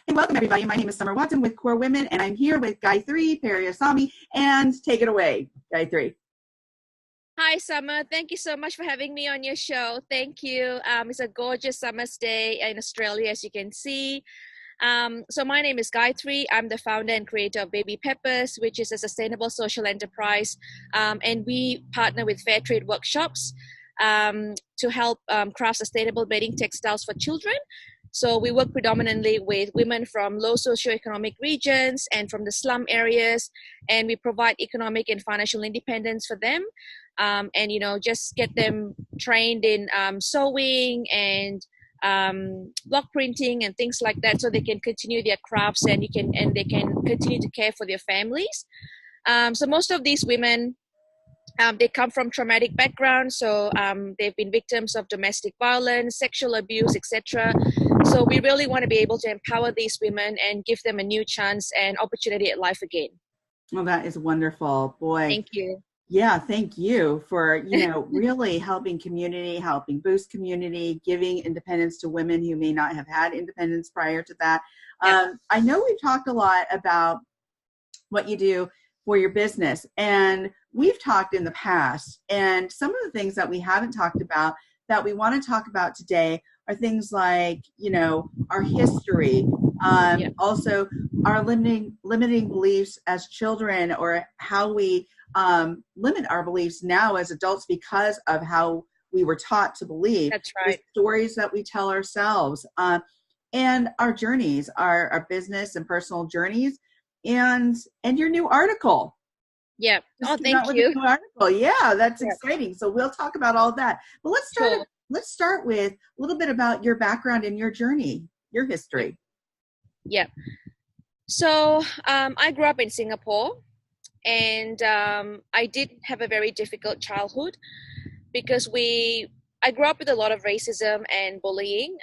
And welcome everybody. My name is Summer Watson with Core Women, and I'm here with Gaayathri Periasami. And take it away, Gaayathri. Hi, Summer. Thank you so much for having me on your show. Thank you. It's a gorgeous summer's day in Australia, as you can see. So my name is Gaayathri. I'm the founder and creator of Baby Peppers, which is a sustainable social enterprise. And we partner with fair trade workshops to help craft sustainable bedding textiles for children. So we work predominantly with women from low socioeconomic regions and from the slum areas, and we provide economic and financial independence for them. And, you know, just get them trained in sewing and block printing and things like that, so they can continue their crafts and they can continue to care for their families. So most of these women, they come from traumatic backgrounds, so they've been victims of domestic violence, sexual abuse, etc. So we really want to be able to empower these women and give them a new chance and opportunity at life again. Well, that is wonderful. Boy. Thank you. Yeah, thank you for, really helping community, helping boost community, giving independence to women who may not have had independence prior to that. Yeah. I know we've talked a lot about what you do for your business, and we've talked in the past, and some of the things that we haven't talked about that we want to talk about today are things like, our history, also our limiting beliefs as children, or how we limit our beliefs now as adults because of how we were taught to believe. That's right. The stories that we tell ourselves, and our journeys, our business and personal journeys, and your new article. Yeah. Oh, thank you. New article. Yeah, that's exciting. So we'll talk about all that. But let's start with a little bit about your background and your journey, your history. Yeah. So I grew up in Singapore, and I did have a very difficult childhood because I grew up with a lot of racism and bullying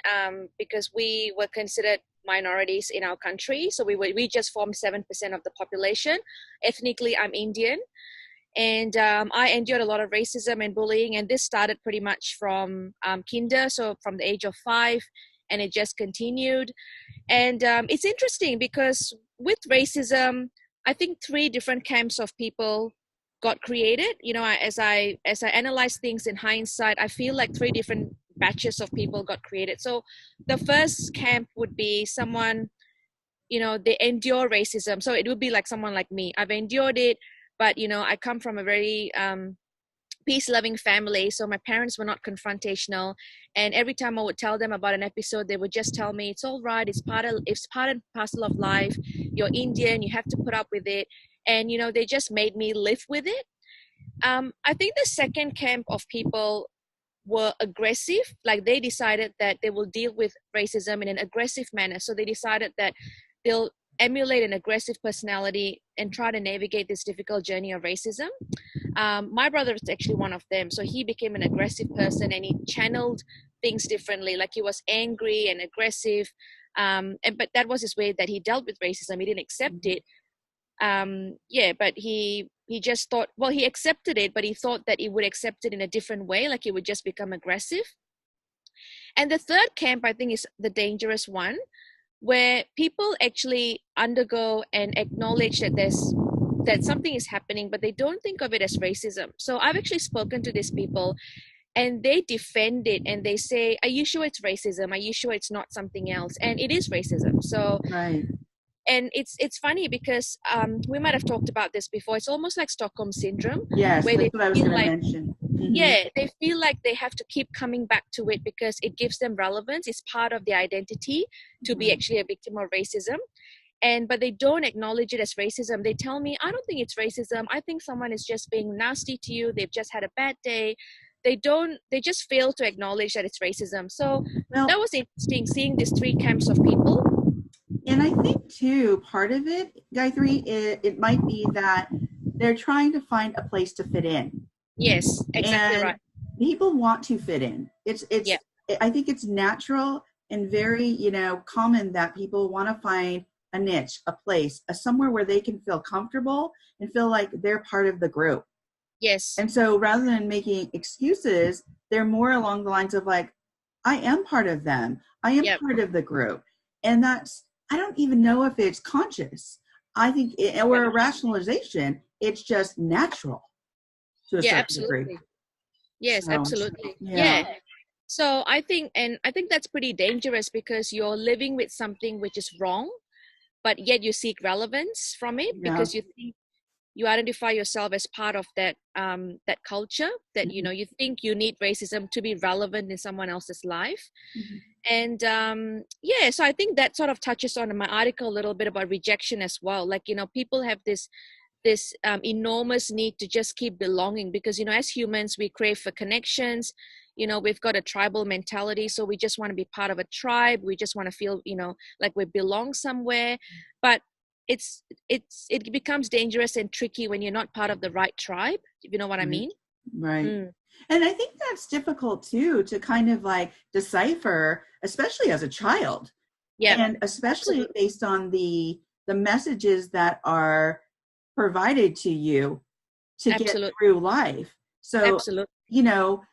because we were considered minorities in our country. So we just formed 7% of the population. Ethnically, I'm Indian. And I endured a lot of racism and bullying. And this started pretty much from kinder, so from the age of 5, and it just continued. And it's interesting because with racism, I think 3 different camps of people got created. As I analyze things in hindsight, I feel like 3 different batches of people got created. So the first camp would be someone, they endure racism. So it would be like someone like me. I've endured it, but I come from a very peace-loving family, so my parents were not confrontational, and every time I would tell them about an episode, they would just tell me, it's all right, it's part and parcel of life, you're Indian, you have to put up with it. And they just made me live with it. I think the second camp of people were aggressive. Like, they decided that they will deal with racism in an aggressive manner, so they decided that they'll emulate an aggressive personality and try to navigate this difficult journey of racism. My brother is actually one of them. So he became an aggressive person, and he channeled things differently. Like, he was angry and aggressive. But that was his way that he dealt with racism. He didn't accept it. But he just thought, well, he accepted it, but he thought that he would accept it in a different way. Like, he would just become aggressive. And the third camp, I think, is the dangerous one, where people actually undergo and acknowledge that something is happening, but they don't think of it as racism. So I've actually spoken to these people, and they defend it, and they say, are you sure it's racism? Are you sure it's not something else? And it is racism. So, right. And it's funny because we might have talked about this before. It's almost like Stockholm syndrome. Yes, that's what I was going to mention. Mm-hmm. Yeah, they feel like they have to keep coming back to it because it gives them relevance. It's part of their identity to be actually a victim of racism. But they don't acknowledge it as racism. They tell me, I don't think it's racism. I think someone is just being nasty to you. They've just had a bad day. They just fail to acknowledge that it's racism. So that was interesting, seeing these 3 camps of people. And I think too, part of it, Gaayathri, it might be that they're trying to find a place to fit in. Yes, exactly, and right. People want to fit in. I think it's natural and very, common that people want to find a niche, a place, somewhere where they can feel comfortable and feel like they're part of the group. Yes. And so rather than making excuses, they're more along the lines of like, I am part of them. I am part of the group. And that's I don't even know if it's conscious. I think, or a rationalization, it's just natural to a Yeah, certain degree. absolutely. Yes, So, absolutely. yeah. Yeah. So I think, and I think that's pretty dangerous because you're living with something which is wrong, but yet you seek relevance from it Yeah. because you think you identify yourself as part of that culture, that Mhm. you think you need racism to be relevant in someone else's life. Mhm. And yeah, so I think that sort of touches on my article a little bit about rejection as well. Like, people have this enormous need to just keep belonging because, as humans, we crave for connections. We've got a tribal mentality, so we just want to be part of a tribe. We just want to feel, like we belong somewhere. But it becomes dangerous and tricky when you're not part of the right tribe, if you know what I Right. mean. Right. Mm. And I think that's difficult too to kind of like decipher, especially as a child, Yeah, and especially absolutely. based on the messages that are provided to you to get Absolutely. through life. So, Absolutely. you know,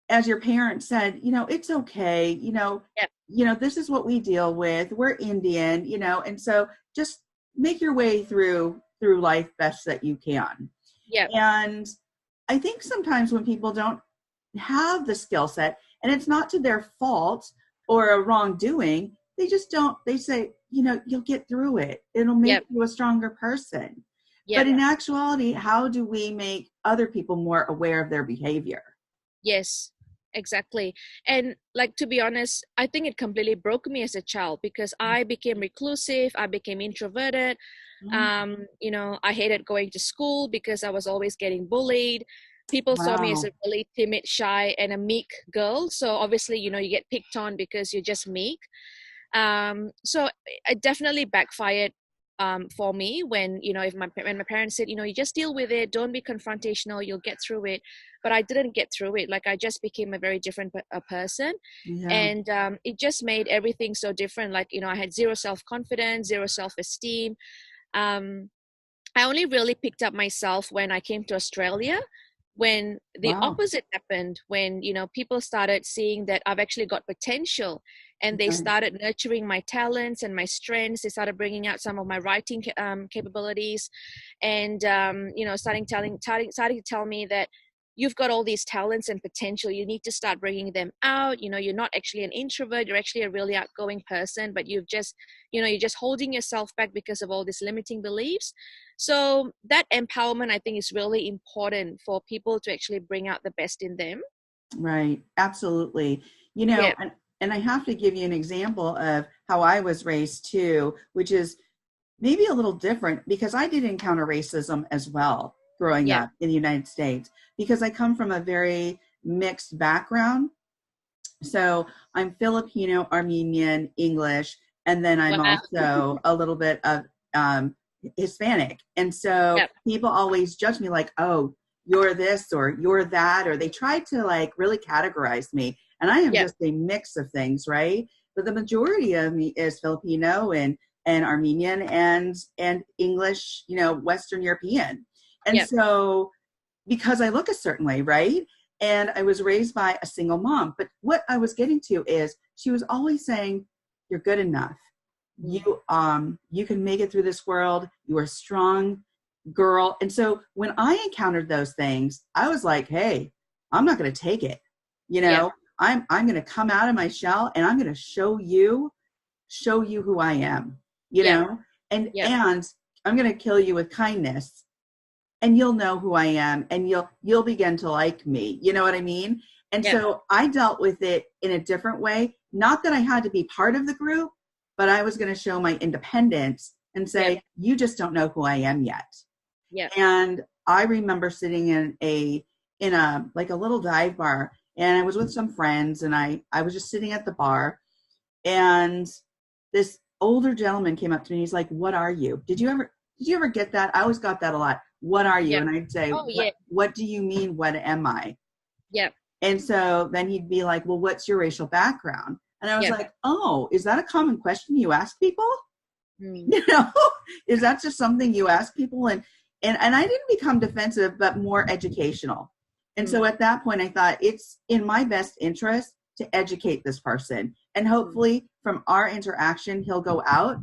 as your parents said, it's okay, Yeah. this is what we deal with. We're Indian, and so just make your way through life best that you can. Yeah. And I think sometimes when people don't have the skill set, and it's not to their fault or a wrongdoing, they just don't, they say, you'll get through it. It'll Yeah. make you a stronger person. Yeah. But in actuality, how do we make other people more aware of their behavior? Yes, exactly. And like, to be honest, I think it completely broke me as a child because I became reclusive, I became introverted. Oh, I hated going to school because I was always getting bullied. People saw me as wow. a really timid, shy, and a meek girl. So obviously, you get picked on because you're just meek. So it definitely backfired for me when, if when my parents said, you just deal with it, don't be confrontational, you'll get through it. But I didn't get through it. Like, I just became a very different a person. Yeah. And it just made everything so different. Like, I had zero self-confidence, zero self-esteem. um, I only really picked up myself when I came to Australia, when the Wow. opposite happened, when, people started seeing that I've actually got potential, and they Right. started nurturing my talents and my strengths. They started bringing out some of my writing capabilities, and, starting to tell me that you've got all these talents and potential. You need to start bringing them out. You're not actually an introvert. You're actually a really outgoing person, but you're just holding yourself back because of all these limiting beliefs. So that empowerment, I think, is really important for people to actually bring out the best in them. Right. Absolutely. Yeah, And I have to give you an example of how I was raised too, which is maybe a little different because I did encounter racism as well growing yeah. up in the United States because I come from a very mixed background. So I'm Filipino, Armenian, English, and then I'm Wow. also a little bit of um, Hispanic. And so Yeah, people always judge me like, oh, you're this or you're that, or they try to like really categorize me. And I am yeah, just a mix of things, right? But the majority of me is Filipino and Armenian and English, Western European. And yeah, so because I look a certain way, right? And I was raised by a single mom. But what I was getting to is she was always saying, "You're good enough. mm, You can make it through this world. You are a strong girl." And so when I encountered those things, I was like, "Hey, I'm not going to take it. You yeah, know, I'm going to come out of my shell and I'm going to show you who I am. You yeah, know, yeah, and I'm going to kill you with kindness." And you'll know who I am and you'll begin to like me. You know what I mean? And yeah, so I dealt with it in a different way. Not that I had to be part of the group, but I was going to show my independence and yeah, say, you just don't know who I am yet. yeah, And I remember sitting in a like a little dive bar, and I was with some friends, and I was just sitting at the bar, and this older gentleman came up to me. He's like, "What are you? Did you ever get that? I always got that a lot. What are you?" yeah. And I'd say, Oh, "What yeah, what do you mean? What am I?" yeah, And so then he'd be like, "Well, what's your racial background?" And I was yeah, like, "Oh, is that a common question you ask people?" mm, You know, is that just something you ask people? And I didn't become defensive, but more educational. And mm, so at that point, I thought it's in my best interest to educate this person And hopefully from our interaction, he'll go out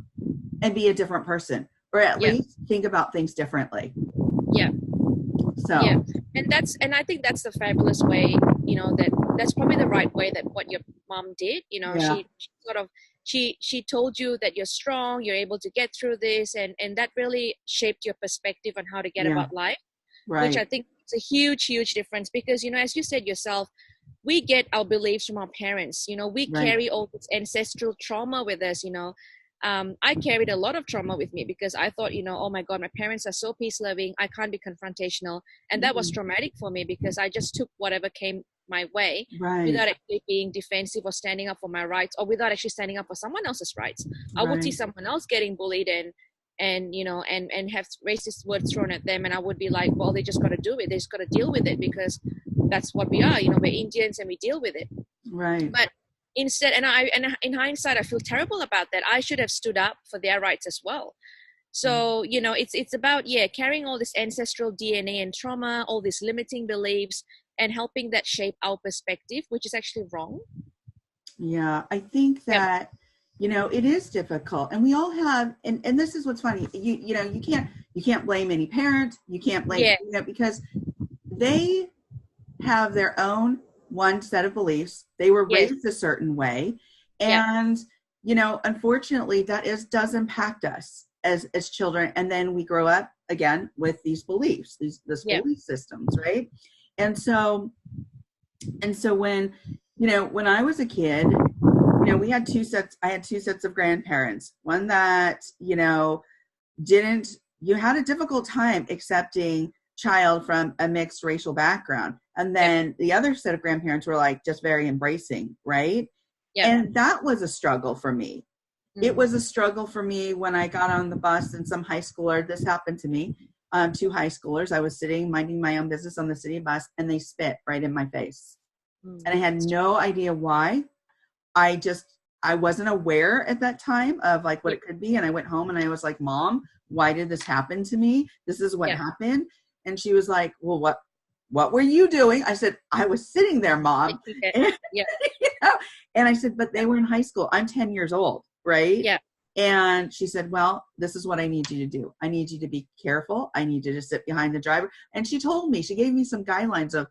and be a different person, or at least think about things differently. Yeah. So yeah, and I think that's the fabulous way, that's probably the right way, that what your mom did. She sort of she told you that you're strong, you're able to get through this, and that really shaped your perspective on how to get about life, which I think is a huge difference, because as you said yourself, we get our beliefs from our parents. We carry all this ancestral trauma with us. I carried a lot of trauma with me, because I thought, oh my God, my parents are so peace loving, I can't be confrontational. And that was traumatic for me, because I just took whatever came my way without actually being defensive or standing up for my rights, or without actually standing up for someone else's rights. I would see someone else getting bullied and have racist words thrown at them, and I would be like, well, they just got to do it. They just got to deal with it, because that's what we are. We're Indians and we deal with it. But instead, and in hindsight, I feel terrible about that. I should have stood up for their rights as well. So, it's about, carrying all this ancestral DNA and trauma, all these limiting beliefs, and helping that shape our perspective, which is actually wrong. Yeah, I think that, it is difficult, and we all have, and this is what's funny. You can't blame any parent. You can't blame, because they have their own one set of beliefs. They were raised a certain way. And, unfortunately that does impact us as children. And then we grow up again with these beliefs, this belief systems. Right. And so when, when I was a kid, I had two sets of grandparents, one that, you had a difficult time accepting child from a mixed racial background. And then the other set of grandparents were like just very embracing, right? And that was a struggle for me. It was a struggle for me when I got on the bus and some high schooler, this happened to me, two high schoolers, I was sitting minding my own business on the city bus, and they spit right in my face. And I had no idea why. I wasn't aware at that time of like what it could be. And I went home and I was like, Mom, why did this happen to me? This is what happened. And she was like, well, what were you doing? I said, I was sitting there, Mom. And I said, but they were in high school. I'm 10 years old. Right. Yeah. And she said, well, this is what I need you to do. I need you to be careful. I need you to sit behind the driver. And she gave me some guidelines of,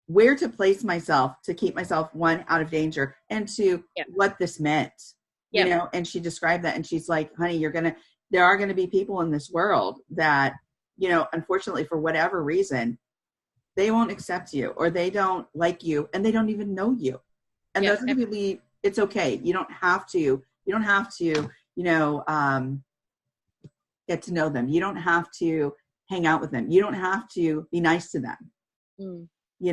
where to place myself to keep myself, one, out of danger, and two, what this meant, and she described that. And she's like, honey, there are going to be people in this world that, unfortunately, for whatever reason, they won't accept you, or they don't like you, and they don't even know you. And those are really, it's okay. You don't have to, get to know them. You don't have to hang out with them. You don't have to be nice to them. You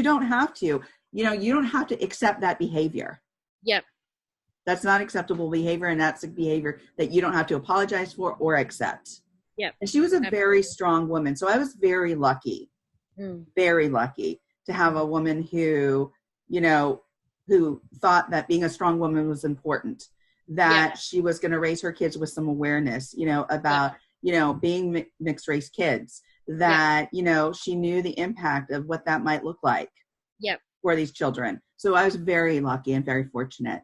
don't have to, you don't have to accept that behavior. That's not acceptable behavior. And that's a behavior that you don't have to apologize for or accept. And she was a very strong woman. So I was very lucky to have a woman who, who thought that being a strong woman was important, that she was going to raise her kids with some awareness, about, being mixed race kids, that, she knew the impact of what that might look like for these children. So I was very lucky and very fortunate.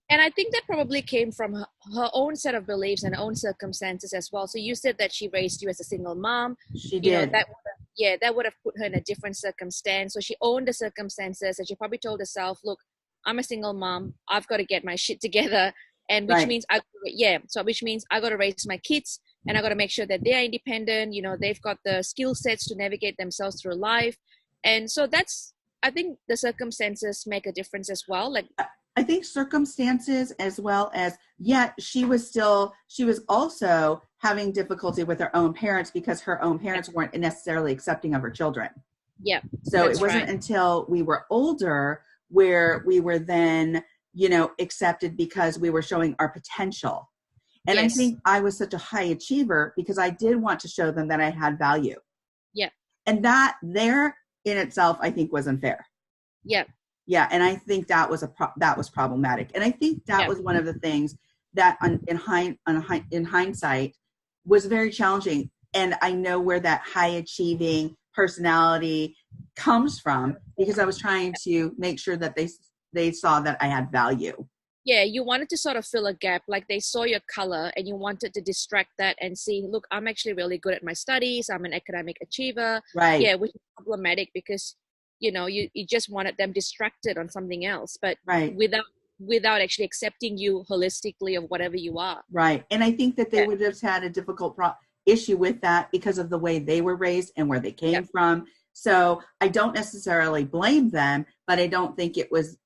And I think that probably came from her own set of beliefs and own circumstances as well. So you said that she raised you as a single mom. She did. That would have put her in a different circumstance. So she owned the circumstances, and she probably told herself, look, I'm a single mom. I've got to get my shit together. And which means which means I got to raise my kids, and I got to make sure that they are independent. They've got the skill sets to navigate themselves through life. And so I think the circumstances make a difference as well. Like, I think circumstances, as well as, she was also having difficulty with her own parents, because her own parents weren't necessarily accepting of her children. So it wasn't until we were older where we were then, accepted, because we were showing our potential. And I think I was such a high achiever because I did want to show them that I had value. And that there in itself, I think, was unfair. And I think that was that was problematic. And I think that was one of the things that in hindsight was very challenging. And I know where that high achieving personality comes from, because I was trying to make sure that they saw that I had value. Yeah, you wanted to sort of fill a gap, like they saw your color and you wanted to distract that and see, look, I'm actually really good at my studies, I'm an academic achiever. Right. Yeah, which is problematic because, you know, you just wanted them distracted on something else, but Right. without actually accepting you holistically of whatever you are. Right. And I think that they would have had a difficult issue with that because of the way they were raised and where they came from. So I don't necessarily blame them, but I don't think it was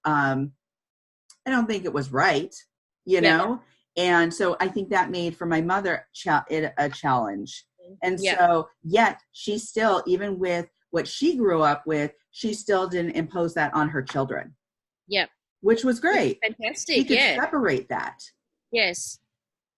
right, you know? And so I think that made for my mother it a challenge. And so yet she still, even with what she grew up with, she still didn't impose that on her children. Yeah. Which was great. Fantastic. She could separate that. Yes,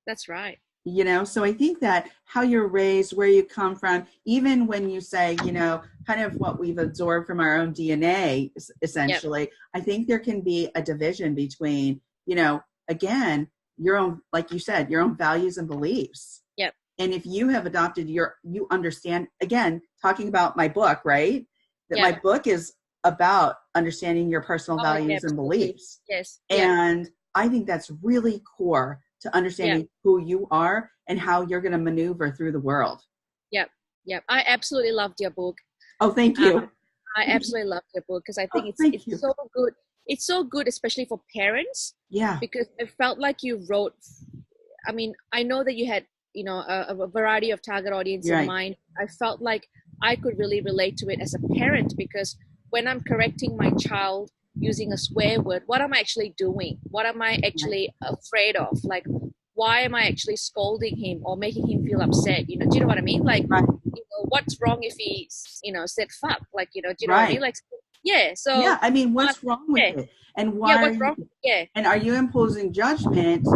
that's right. You know, so I think that how you're raised, where you come from, even when you say, you know, kind of what we've absorbed from our own DNA, essentially, I think there can be a division between, you know, again, your own, like you said, your own values and beliefs. Yep. And if you have adopted you understand, again, talking about my book, right? That my book is about understanding your personal values and beliefs. Yes. And I think that's really core to understanding who you are and how you're going to maneuver through the world. Yep. I absolutely loved your book. Oh, thank you. I absolutely loved your book because I think it's so good. It's so good, especially for parents. Yeah. Because it felt like you wrote, I mean, I know that you had, you know, a variety of target audience in mind. I felt like I could really relate to it as a parent because when I'm correcting my child using a swear word, what am I actually doing? What am I actually afraid of? Like, why am I actually scolding him or making him feel upset? You know, do you know what I mean? Like, you know, what's wrong if he, you know, said fuck? Like, you know, do you know what I mean? Like, so. Yeah, I mean, what's wrong with it? And why what's wrong? And are you imposing judgment?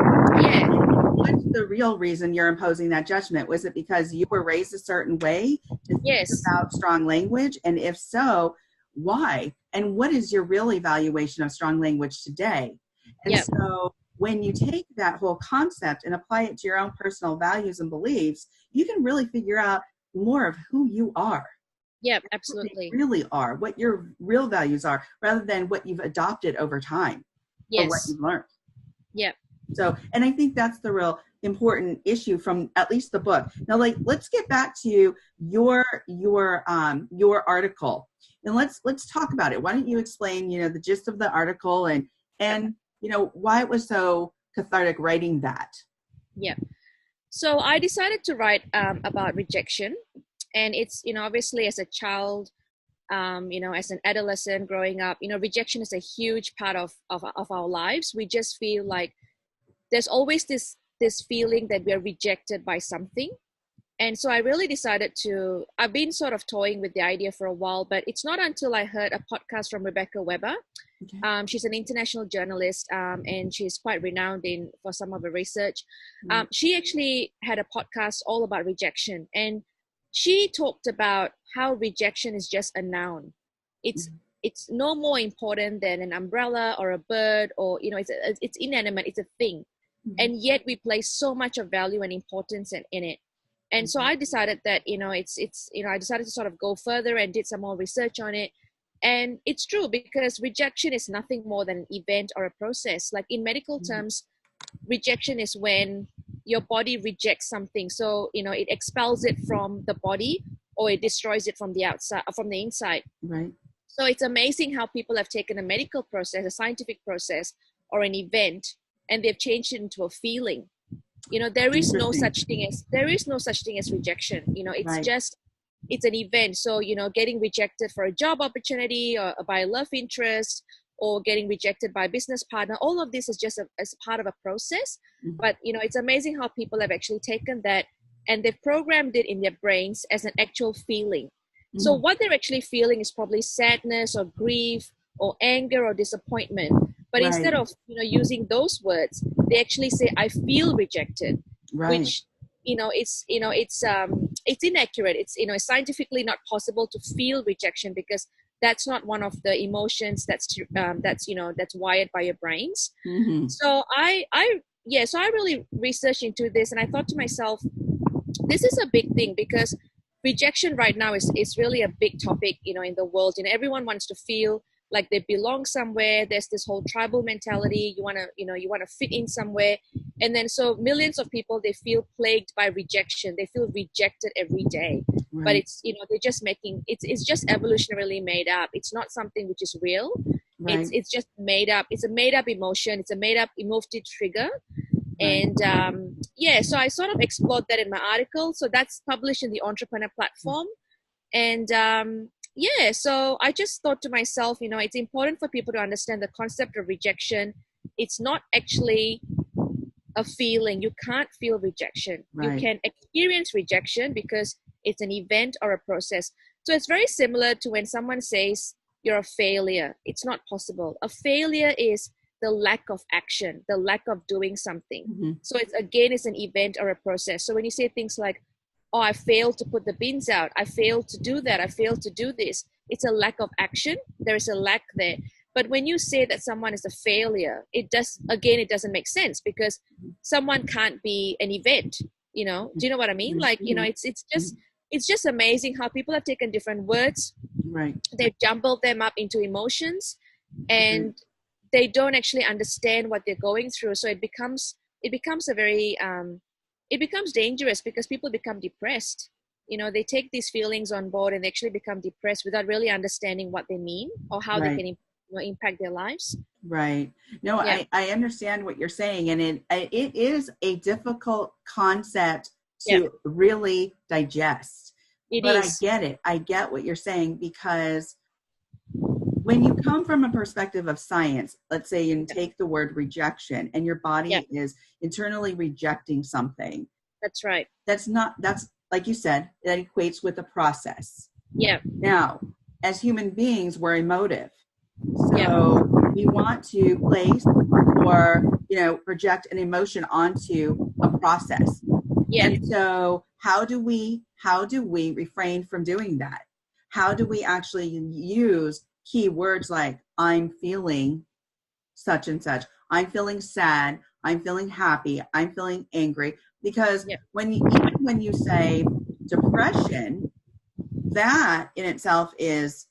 Yeah. What's the real reason you're imposing that judgment? Was it because you were raised a certain way to think about strong language? And if so, why? And what is your real evaluation of strong language today? And so when you take that whole concept and apply it to your own personal values and beliefs, you can really figure out more of who you are. Yeah, absolutely. What you really are, what your real values are, rather than what you've adopted over time or what you've learned. Yeah. So, and I think that's the real important issue from at least the book. Now, like, let's get back to your article, and let's talk about it. Why don't you explain, you know, the gist of the article and you know, why it was so cathartic writing that? Yeah. So I decided to write about rejection, and it's, you know, obviously as a child, you know, as an adolescent growing up, you know, rejection is a huge part of our lives. We just feel like there's always this feeling that we're rejected by something. And so I really decided I've been sort of toying with the idea for a while, but it's not until I heard a podcast from Rebecca Weber. Okay. She's an international journalist, and she's quite renowned for some of her research. She actually had a podcast all about rejection, and she talked about how rejection is just a noun. It's no more important than an umbrella or a bird, or, you know, it's inanimate, it's a thing. And yet we place so much of value and importance in it. And so I decided that, you know, it's you know, I decided to sort of go further and did some more research on it. And it's true, because rejection is nothing more than an event or a process. Like in medical terms, rejection is when your body rejects something. So, you know, it expels it from the body or it destroys it from the outside, from the inside. Right. So it's amazing how people have taken a medical process, a scientific process, or an event, and they've changed it into a feeling. You know, there is no such thing as rejection. You know, it's just, it's an event. So, you know, getting rejected for a job opportunity or by a love interest, or getting rejected by a business partner, all of this is just as part of a process. But, you know, it's amazing how people have actually taken that and they've programmed it in their brains as an actual feeling. So what they're actually feeling is probably sadness or grief or anger or disappointment. But instead of, you know, using those words, they actually say, I feel rejected, which, you know, it's inaccurate. It's, you know, scientifically not possible to feel rejection, because that's not one of the emotions that's you know, that's wired by your brains. So I really researched into this, and I thought to myself, this is a big thing, because rejection right now is really a big topic, you know, in the world. You know, everyone wants to feel like they belong somewhere. There's this whole tribal mentality. You want to fit in somewhere. And then so millions of people, they feel plagued by rejection. They feel rejected every day. Right. But it's, they're just making, it's just evolutionarily made up. It's not something which is real. Right. It's just made up. It's a made up emotion. It's a made up emotive trigger. Right. And so I sort of explored that in my article. So that's published in the Entrepreneur platform. And so I just thought to myself, it's important for people to understand the concept of rejection. It's not actually a feeling. You can't feel rejection. Right. You can experience rejection because it's an event or a process. So it's very similar to when someone says you're a failure. It's not possible. A failure is the lack of action, the lack of doing something. Mm-hmm. So it's an event or a process. So when you say things like, oh, I failed to put the bins out, I failed to do that, I failed to do this, it's a lack of action. There is a lack there. But when you say that someone is a failure, it doesn't make sense, because someone can't be an event. Do you know what I mean? Like, it's just amazing how people have taken different words, right? They've jumbled them up into emotions, and they don't actually understand what they're going through. So it becomes a very it becomes dangerous, because people become depressed. They take these feelings on board and they actually become depressed without really understanding what they mean or how they can impact their lives. Right. No, I understand what you're saying, and it is a difficult concept to really digest. But I get it. I get what you're saying, because when you come from a perspective of science, let's say you take the word rejection, and your body is internally rejecting something. That's right. That's like you said, that equates with a process. Yeah. Now, as human beings, we're emotive. So we want to place or, project an emotion onto a process. Yeah. And so how do we refrain from doing that? How do we actually use key words like, I'm feeling such and such, I'm feeling sad, I'm feeling happy, I'm feeling angry? Because when you say depression, that in itself is,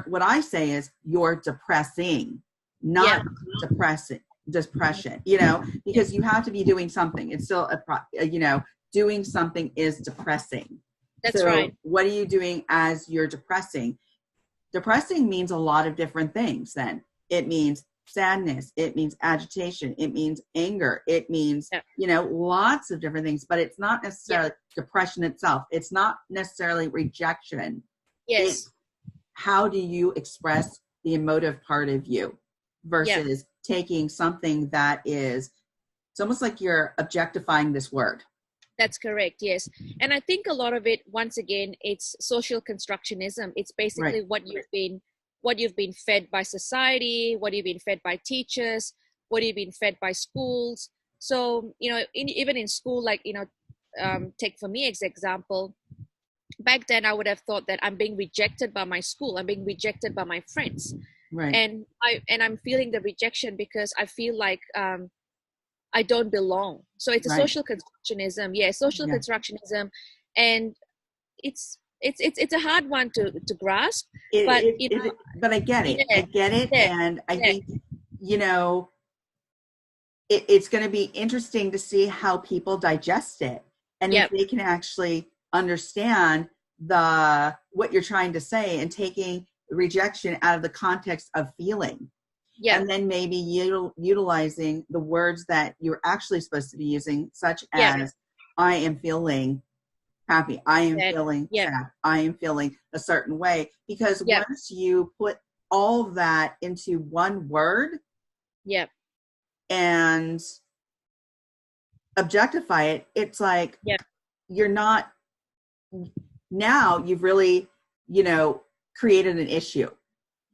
what I say is you're depressing, not depression, because you have to be doing something. It's still doing something is depressing. That's right. What are you doing as you're depressing? Depressing means a lot of different things. Then it means sadness, it means agitation, it means anger, it means lots of different things. But it's not necessarily depression itself. It's not necessarily rejection. Yes. How do you express the emotive part of you versus taking something that is, it's almost like you're objectifying this word. That's correct. Yes. And I think a lot of it, once again, it's social constructionism. It's basically what you've been fed by society, what you've been fed by teachers, what you've been fed by schools. So, even in school, like, take for me as example, back then I would have thought that I'm being rejected by my school, I'm being rejected by my friends. Right. And I'm feeling the rejection because I feel like I don't belong. So it's a social constructionism. Yeah, social constructionism. And it's a hard one to grasp. But I get it. I get it. And I think, it's going to be interesting to see how people digest it. And if they can actually understand what you're trying to say, and taking rejection out of the context of feeling. Yeah. And then maybe utilizing the words that you're actually supposed to be using, such as, I am feeling happy, I am feeling sad, I am feeling a certain way. Because once you put all of that into one word and objectify it, it's like you're not, now you've really, created an issue.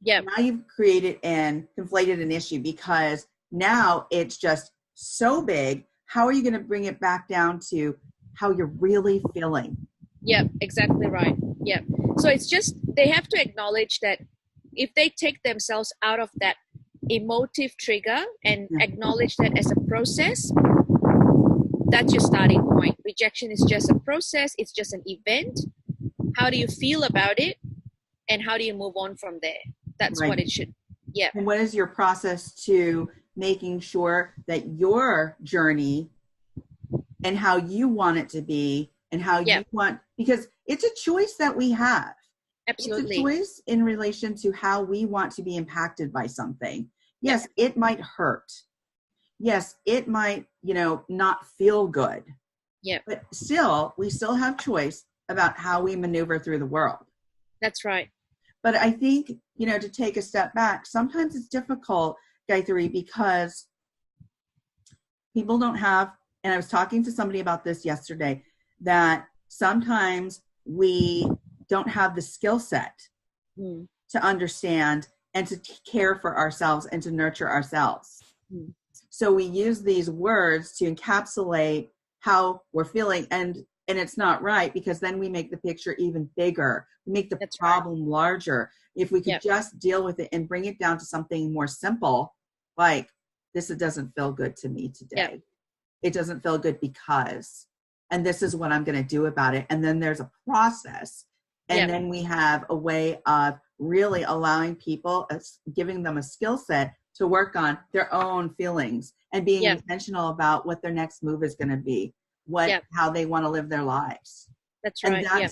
Yeah. Now you've created and conflated an issue, because now it's just so big. How are you going to bring it back down to how you're really feeling? Yeah, exactly right. Yeah. So it's just, they have to acknowledge that if they take themselves out of that emotive trigger and acknowledge that as a process, that's your starting point. Rejection is just a process. It's just an event. How do you feel about it? and how do you move on from there? That's what Right. it should. Yeah. And what is your process to making sure that your journey and how you want it to be and how Yeah. you want, because it's a choice that we have. It's a Absolutely. choice in relation to how we want to be impacted by something. Yes, Yeah. it might hurt. Yes, it might, not feel good. Yeah. But still, we still have choice about how we maneuver through the world. That's right. But I think, to take a step back, sometimes it's difficult, Gayatri, because people don't have, and I was talking to somebody about this yesterday, that sometimes we don't have the skill set to understand and to care for ourselves and to nurture ourselves. So we use these words to encapsulate how we're feeling, and it's not right, because then we make the picture even bigger. We make the That's problem larger. If we could just deal with it and bring it down to something more simple, like, this doesn't feel good to me today. It doesn't feel good because, and this is what I'm going to do about it. And then there's a process. And then we have a way of really allowing people, giving them a skill set to work on their own feelings and being intentional about what their next move is going to be, how they want to live their lives. That's right.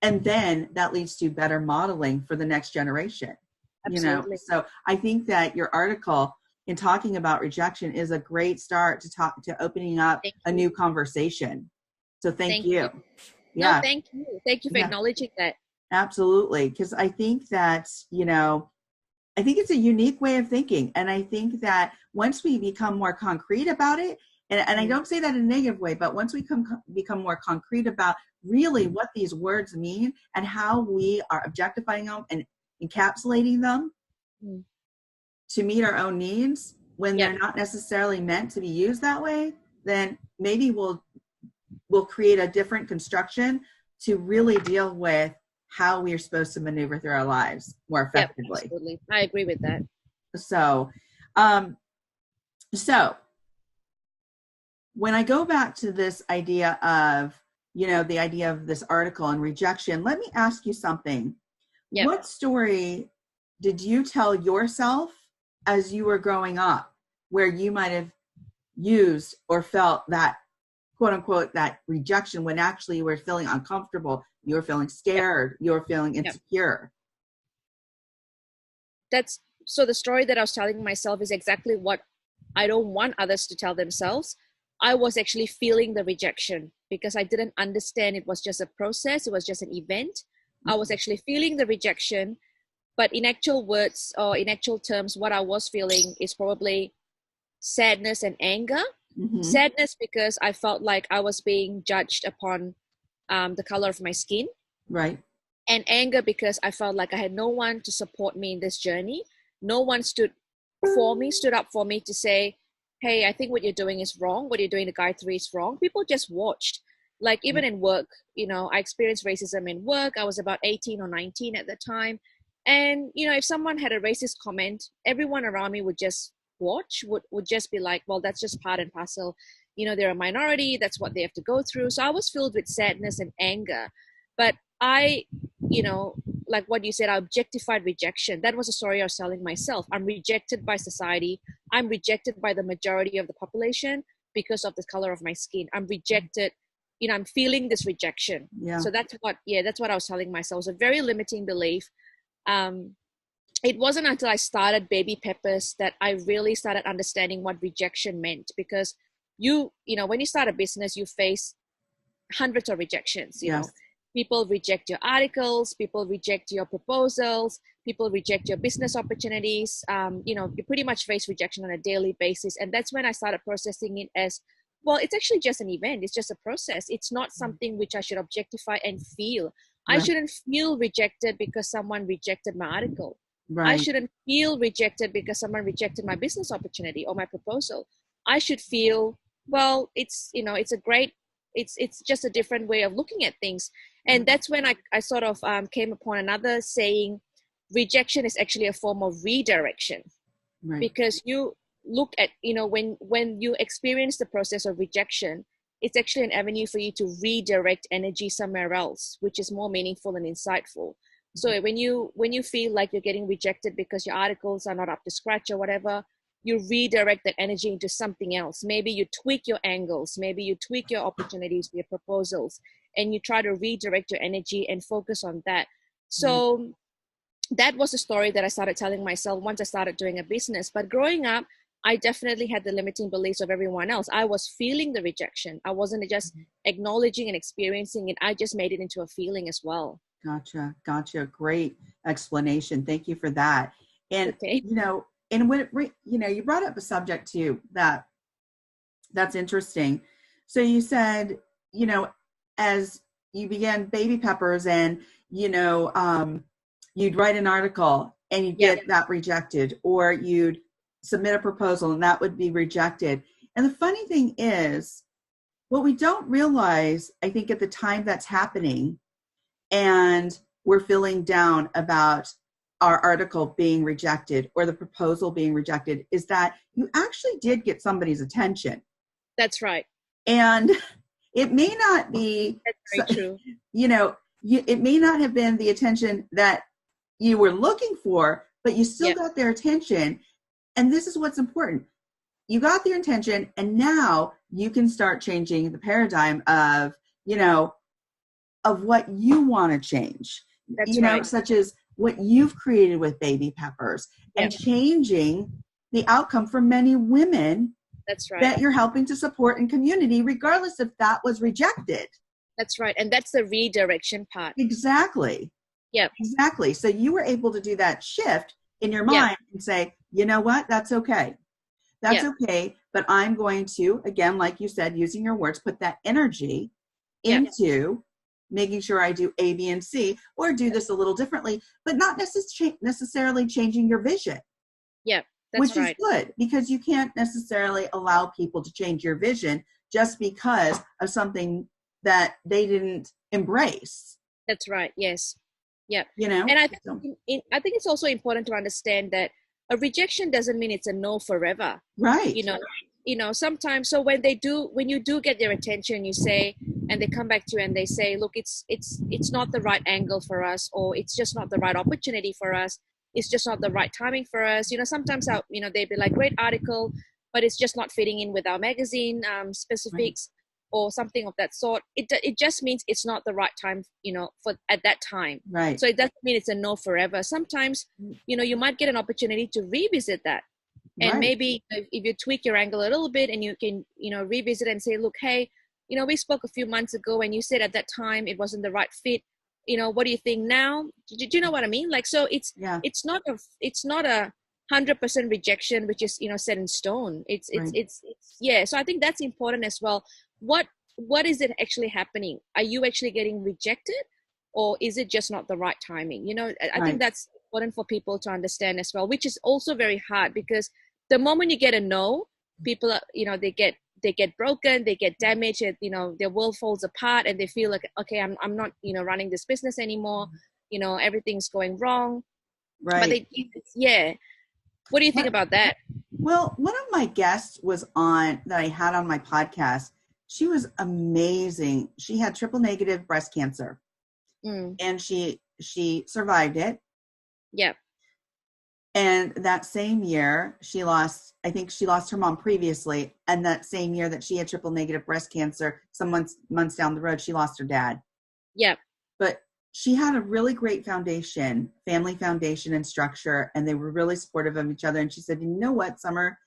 And then that leads to better modeling for the next generation. Absolutely. So I think that your article in talking about rejection is a great start to opening up a new conversation. So thank you. Yeah. No, thank you. Thank you for acknowledging that. Absolutely. Because I think that, I think it's a unique way of thinking. And I think that once we become more concrete about it, and I don't say that in a negative way, but once we become more concrete about really what these words mean and how we are objectifying them and encapsulating them to meet our own needs when they're not necessarily meant to be used that way, then maybe we'll create a different construction to really deal with how we are supposed to maneuver through our lives more effectively. Absolutely. I agree with that. So, when I go back to this idea of, the idea of this article and rejection, let me ask you something. What story did you tell yourself as you were growing up where you might have used or felt that, quote unquote, that rejection when actually you were feeling uncomfortable, you were feeling scared, you were feeling insecure? So the story that I was telling myself is exactly what I don't want others to tell themselves. I was actually feeling the rejection because I didn't understand it was just a process. It was just an event. I was actually feeling the rejection, but in actual words or in actual terms, what I was feeling is probably sadness and anger. Sadness because I felt like I was being judged upon the color of my skin. Right. And anger because I felt like I had no one to support me in this journey. No one stood up for me to say, hey, I think what you're doing is wrong. What you're doing to Gaayathri is wrong. People just watched. Like even in work, I experienced racism in work. I was about 18 or 19 at the time. And, if someone had a racist comment, everyone around me would just watch, would just be like, well, that's just part and parcel. They're a minority. That's what they have to go through. So I was filled with sadness and anger. But I, like what you said, I objectified rejection. That was a story I was telling myself. I'm rejected by society. I'm rejected by the majority of the population because of the color of my skin. I'm rejected. I'm feeling this rejection. Yeah. So that's what I was telling myself. It was a very limiting belief. It wasn't until I started Baby Peppers that I really started understanding what rejection meant, because when you start a business, you face hundreds of rejections. You know, people reject your articles, people reject your proposals, people reject your business opportunities. You pretty much face rejection on a daily basis. And that's when I started processing it as, well, it's actually just an event. It's just a process. It's not something which I should objectify and feel. I shouldn't feel rejected because someone rejected my article. I shouldn't feel rejected because someone rejected my business opportunity or my proposal. I should feel, well, it's just a different way of looking at things. And that's when I sort of came upon another saying, rejection is actually a form of redirection. Because you look at, when you experience the process of rejection, it's actually an avenue for you to redirect energy somewhere else, which is more meaningful and insightful. So when you feel like you're getting rejected because your articles are not up to scratch or whatever, you redirect that energy into something else. Maybe you tweak your angles, maybe you tweak your opportunities, your proposals, and you try to redirect your energy and focus on that. So that was a story that I started telling myself once I started doing a business. But growing up, I definitely had the limiting beliefs of everyone else. I was feeling the rejection. I wasn't just acknowledging and experiencing it. I just made it into a feeling as well. Gotcha. Great explanation. Thank you for that. And, Okay. and when you brought up a subject too, that's interesting. So you said, as you began Baby Peppers and, you'd write an article and you'd get that rejected, or you'd submit a proposal and that would be rejected. And the funny thing is, what we don't realize, I think at the time that's happening, and we're feeling down about our article being rejected or the proposal being rejected, is that you actually did get somebody's attention. That's right. And it may not be, that's very true. It may not have been the attention that you were looking for, but you still got their attention. And this is what's important. You got their attention, and now you can start changing the paradigm of, of what you want to change. That's right. Such as what you've created with Baby Peppers, and changing the outcome for many women. That's right. That you're helping to support in community, regardless if that was rejected. That's right. And that's the redirection part. Exactly. Yeah. Exactly. So you were able to do that shift in your mind and say, you know what, that's okay. That's okay. But I'm going to, again, like you said, using your words, put that energy into making sure I do A, B, and C, or do this a little differently, but not necessarily changing your vision. Yeah. That's which is good, because you can't necessarily allow people to change your vision just because of something that they didn't embrace. That's right. Yes. Yeah. And I think it's also important to understand that a rejection doesn't mean it's a no forever. Right. Sometimes, so when you do get their attention, you say, and they come back to you and they say, look, it's not the right angle for us, or it's just not the right opportunity for us. It's just not the right timing for us. Sometimes they'd be like, great article, but it's just not fitting in with our magazine specifics, or something of that sort. It just means it's not the right time, for at that time. Right. So it doesn't mean it's a no forever. Sometimes, you might get an opportunity to revisit that. And maybe if you tweak your angle a little bit, and you can, revisit and say, look, hey, we spoke a few months ago and you said at that time it wasn't the right fit. What do you think now? Do you know what I mean? Like, so it's not a 100% rejection, which is, set in stone. It's So I think that's important as well. What is it actually happening? Are you actually getting rejected, or is it just not the right timing? I think that's important for people to understand as well, which is also very hard, because the moment you get a no, people are, they get broken, they get damaged, their world falls apart, and they feel like, okay, I'm not, running this business anymore, everything's going wrong. Right. But what do you think about that? Well, one of my guests that I had on my podcast, she was amazing. She had triple negative breast cancer, and she survived it. Yeah. And that same year, I think she lost her mom previously. And that same year that she had triple negative breast cancer, some months down the road, she lost her dad. Yeah. But she had a really great foundation, family foundation and structure, and they were really supportive of each other. And she said, you know what, Summer,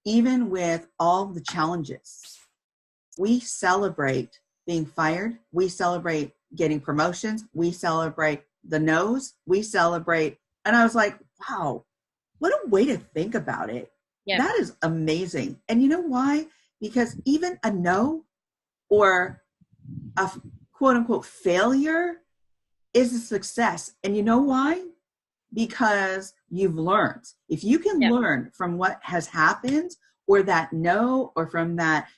even with all the challenges, we celebrate being fired. We celebrate getting promotions. We celebrate the no's. We celebrate. And I was like, wow, what a way to think about it. Yeah. That is amazing. And you know why? Because even a no or a quote unquote failure is a success. And you know why? Because you've learned. If you can learn from what has happened, or that no, or from that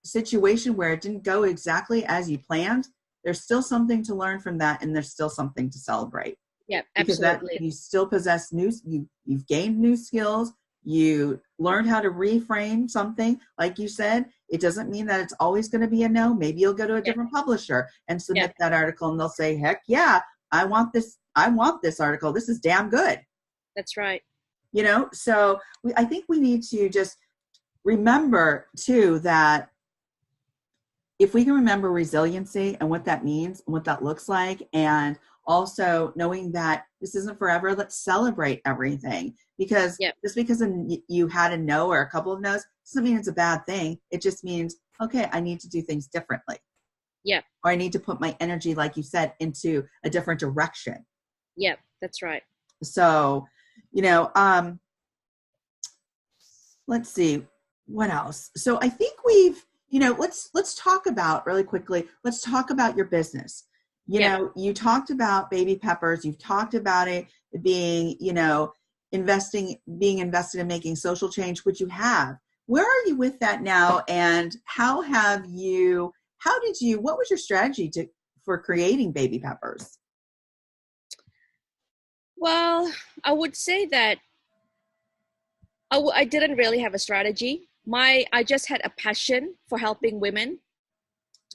situation where it didn't go exactly as you planned, there's still something to learn from that, and there's still something to celebrate. Yeah, absolutely. Because you still possess you've gained new skills. You learned how to reframe something. Like you said, it doesn't mean that it's always going to be a no. Maybe you'll go to a different publisher and submit that article, and they'll say, heck yeah, I want this I want this article. This is damn good. That's right. You know, so I think we need to just remember too that if we can remember resiliency and what that means and what that looks like, and also knowing that this isn't forever, let's celebrate everything. Because just because you had a no or a couple of no's doesn't mean it's a bad thing. It just means, okay, I need to do things differently. Yeah. Or I need to put my energy, like you said, into a different direction. Yeah, that's right. So, you know, let's see what else. So I think we've, you know, let's talk about really quickly. Let's talk about your business. You know, you talked about Baby Peppers. You've talked about it being, you know, being invested in making social change, which you have. Where are you with that now? And what was your strategy for creating Baby Peppers? Well, I would say that I didn't really have a strategy. I just had a passion for helping women,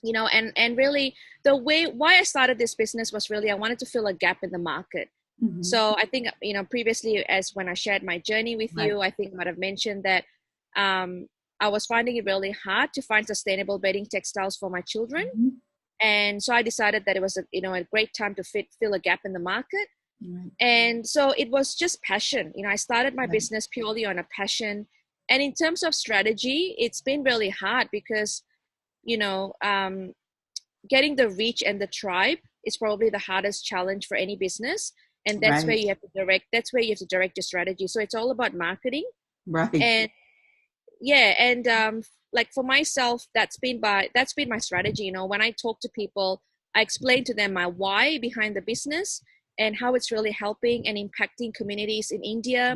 you know, and really why I started this business was really I wanted to fill a gap in the market. Mm-hmm. So I think, you know, previously, as when I shared my journey with you, I think I might have mentioned that I was finding it really hard to find sustainable bedding textiles for my children. Mm-hmm. And so I decided that it was a great time to fill a gap in the market. Right. And so it was just passion. You know, I started my business purely on a passion. And in terms of strategy, it's been really hard because, you know, getting the reach and the tribe is probably the hardest challenge for any business. And that's where you have to direct your strategy. So it's all about marketing. Right. And like for myself, that's been my strategy. You know, when I talk to people, I explain to them my why behind the business and how it's really helping and impacting communities in India,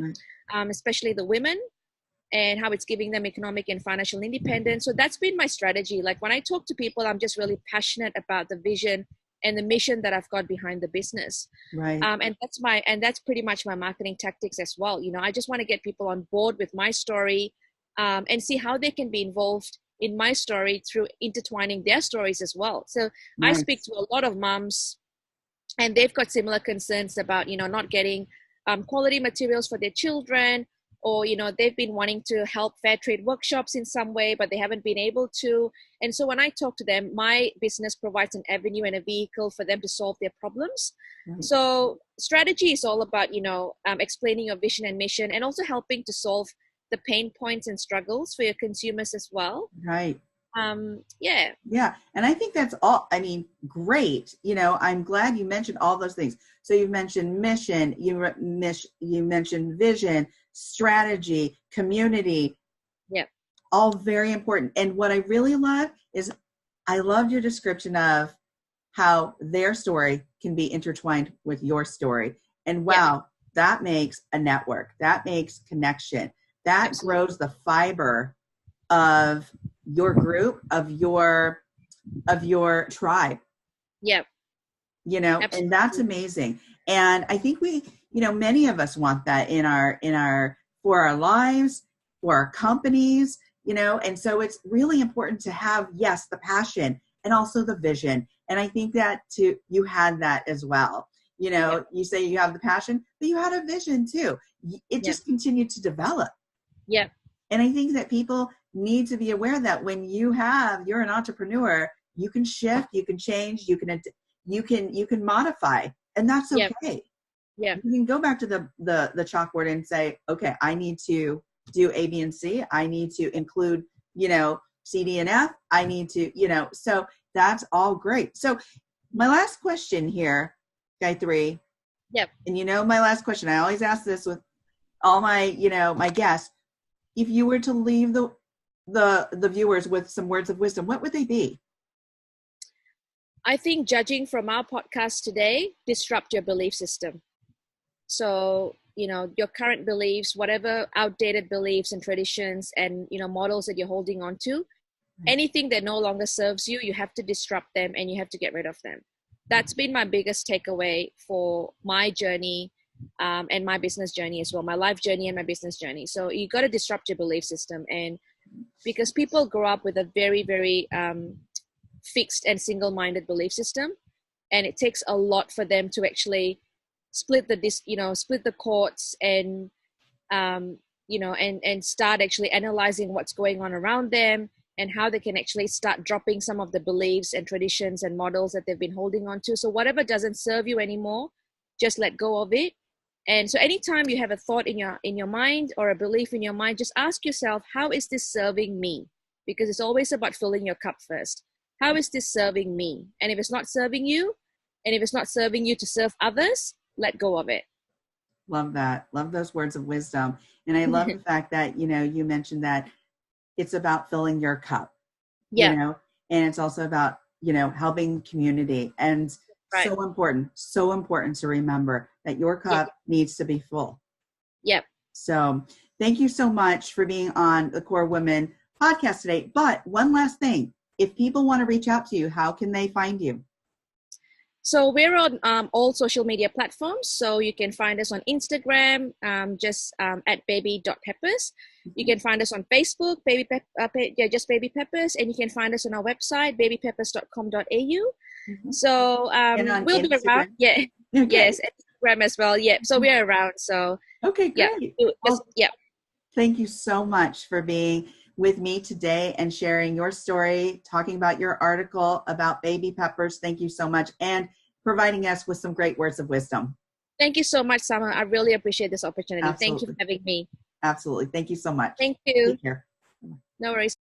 especially the women, and how it's giving them economic and financial independence. So that's been my strategy. Like when I talk to people, I'm just really passionate about the vision and the mission that I've got behind the business. Right. And that's pretty much my marketing tactics as well. You know, I just want to get people on board with my story and see how they can be involved in my story through intertwining their stories as well. So I speak to a lot of moms, and they've got similar concerns about, you know, not getting quality materials for their children, or, you know, they've been wanting to help fair trade workshops in some way, but they haven't been able to. And so when I talk to them, my business provides an avenue and a vehicle for them to solve their problems. Right. So strategy is all about, you know, explaining your vision and mission, and also helping to solve the pain points and struggles for your consumers as well. Right. Yeah. And I think that's all, I mean, great. You know, I'm glad you mentioned all those things. So you've mentioned mission, you mentioned vision, strategy, community. Yeah. All very important. And what I really love is I loved your description of how their story can be intertwined with your story. And wow, that makes a network. That makes connection. That grows the fiber of your group, of your tribe. Yeah. You know, absolutely. And that's amazing. And I think many of us want that for our lives, for our companies, you know, and so it's really important to have, yes, the passion and also the vision. And I think that too, you had that as well. You know, you say you have the passion, but you had a vision too. It just continued to develop. Yeah. And I think that people need to be aware that when you're an entrepreneur, you can shift, you can change, you can modify, and that's okay. Yeah. You can go back to the chalkboard and say, okay, I need to do A, B, and C. I need to include, you know, C, D, and F. I need to, you know, so that's all great. So my last question here, Gaayathri. Yep. And you know, my last question, I always ask this with all my, you know, my guests. If you were to leave the viewers with some words of wisdom, what would they be? I think, judging from our podcast today, disrupt your belief system. So, you know, your current beliefs, whatever outdated beliefs and traditions and, you know, models that you're holding on to, anything that no longer serves you, you have to disrupt them and you have to get rid of them. That's been my biggest takeaway for my journey. And my business journey as well, my life journey and my business journey. So you got to disrupt your belief system, and because people grow up with a very, very fixed and single-minded belief system, and it takes a lot for them to actually split the cords and and start actually analyzing what's going on around them and how they can actually start dropping some of the beliefs and traditions and models that they've been holding on to. So whatever doesn't serve you anymore, just let go of it. And so anytime you have a thought in your mind or a belief in your mind, just ask yourself, how is this serving me? Because it's always about filling your cup first. How is this serving me? And if it's not serving you, and if it's not serving you to serve others, let go of it. Love that. Love those words of wisdom. And I love the fact that, you mentioned that it's about filling your cup, Yeah. and it's also about, helping community. And Right. so important to remember that your cup needs to be full. Yep. So thank you so much for being on the Core Women podcast today. But one last thing, if people want to reach out to you, how can they find you? So we're on all social media platforms. So you can find us on Instagram, just at baby.peppers. You can find us on Facebook, just Baby Peppers. And you can find us on our website, babypeppers.com.au. Mm-hmm. So we'll be around. Yeah. Okay. Yes, Instagram as well. Yeah. So we're around. So okay, great. Yeah. Thank you so much for being with me today and sharing your story, talking about your article about baby peppers. Thank you so much. And providing us with some great words of wisdom. Thank you so much, Summer. I really appreciate this opportunity. Absolutely. Thank you for having me. Absolutely. Thank you so much. Thank you. Take care. No worries.